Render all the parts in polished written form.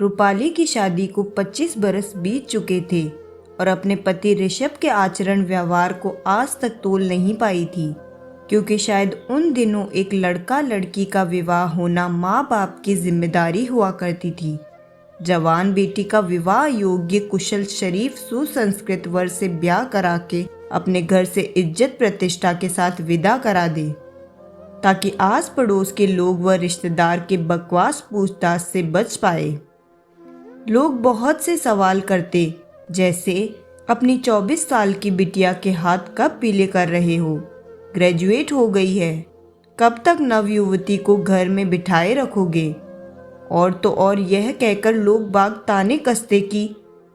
रूपाली की शादी को 25 बरस बीत चुके थे और अपने पति ऋषभ के आचरण व्यवहार को आज तक तोल नहीं पाई थी, क्योंकि शायद उन दिनों एक लड़का लड़की का विवाह होना माँ बाप की जिम्मेदारी हुआ करती थी। जवान बेटी का विवाह योग्य कुशल शरीफ सुसंस्कृत वर से ब्याह करा के अपने घर से इज्जत प्रतिष्ठा के साथ विदा करा दे, ताकि आस पड़ोस के लोग व रिश्तेदार के बकवास पूछताछ से बच पाए। लोग बहुत से सवाल करते, जैसे अपनी 24 साल की बिटिया के हाथ कब पीले कर रहे हो, ग्रेजुएट हो गई है, कब तक नवयुवती को घर में बिठाए रखोगे। और तो और यह कहकर लोग बाग ताने कसते कि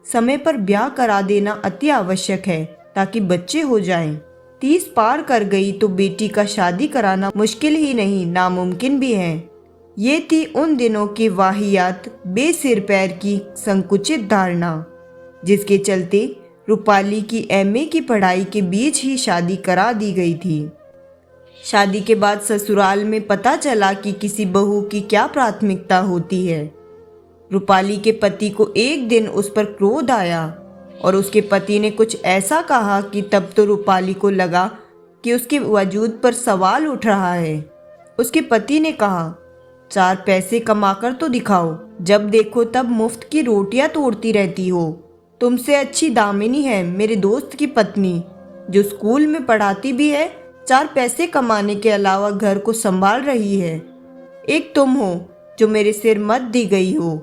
समय पर ब्याह करा देना अति आवश्यक है ताकि बच्चे हो जाएं। 30 पार कर गई तो बेटी का शादी कराना मुश्किल ही नहीं नामुमकिन भी है। ये थी उन दिनों की वाहियात बेसिर पैर की संकुचित धारणा, जिसके चलते रूपाली की एमए की पढ़ाई के बीच ही शादी करा दी गई थी। शादी के बाद ससुराल में पता चला कि किसी बहू की क्या प्राथमिकता होती है। रूपाली के पति को एक दिन उस पर क्रोध आया और उसके पति ने कुछ ऐसा कहा कि तब तो रूपाली को लगा कि उसके वजूद पर सवाल उठ रहा है। उसके पति ने कहा, 4 पैसे कमाकर तो दिखाओ, जब देखो तब मुफ्त की रोटियां तोड़ती रहती हो। तुमसे अच्छी दामिनी है मेरे दोस्त की पत्नी, जो स्कूल में पढ़ाती भी है, 4 पैसे कमाने के अलावा घर को संभाल रही है। एक तुम हो जो मेरे सिर मत दी गई हो।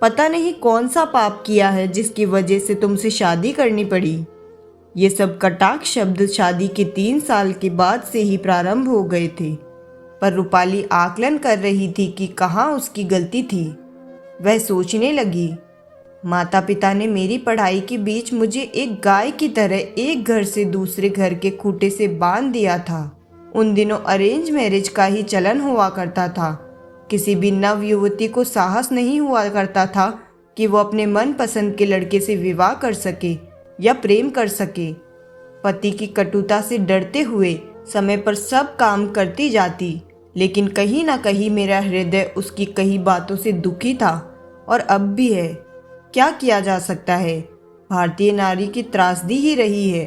पता नहीं कौन सा पाप किया है जिसकी वजह से तुमसे शादी करनी पड़ी। ये सब कटाक्ष शब्द शादी के 3 साल के बाद से ही प्रारंभ हो गए थे, पर रूपाली आकलन कर रही थी कि कहाँ उसकी गलती थी। वह सोचने लगी, माता पिता ने मेरी पढ़ाई के बीच मुझे एक गाय की तरह एक घर से दूसरे घर के खूंटे से बांध दिया था। उन दिनों अरेंज मैरिज का ही चलन हुआ करता था। किसी भी नव युवती को साहस नहीं हुआ करता था कि वो अपने मनपसंद के लड़के से विवाह कर सके या प्रेम कर सके। पति की कटुता से डरते हुए समय पर सब काम करती जाती, लेकिन कहीं ना कहीं मेरा हृदय उसकी कही बातों से दुखी था और अब भी है। क्या किया जा सकता है, भारतीय नारी की त्रासदी ही रही है।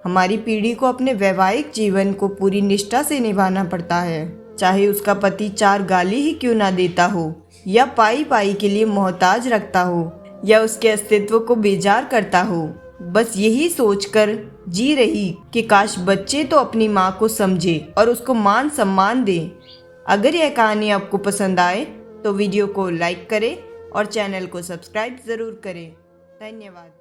हमारी पीढ़ी को अपने वैवाहिक जीवन को पूरी निष्ठा से निभाना पड़ता है, चाहे उसका पति 4 गाली ही क्यों ना देता हो, या पाई पाई के लिए मोहताज रखता हो, या उसके अस्तित्व को बेजार करता हो। बस यही सोचकर जी रही कि काश बच्चे तो अपनी माँ को समझे और उसको मान सम्मान दे। अगर यह कहानी आपको पसंद आए तो वीडियो को लाइक करें और चैनल को सब्सक्राइब ज़रूर करें। धन्यवाद।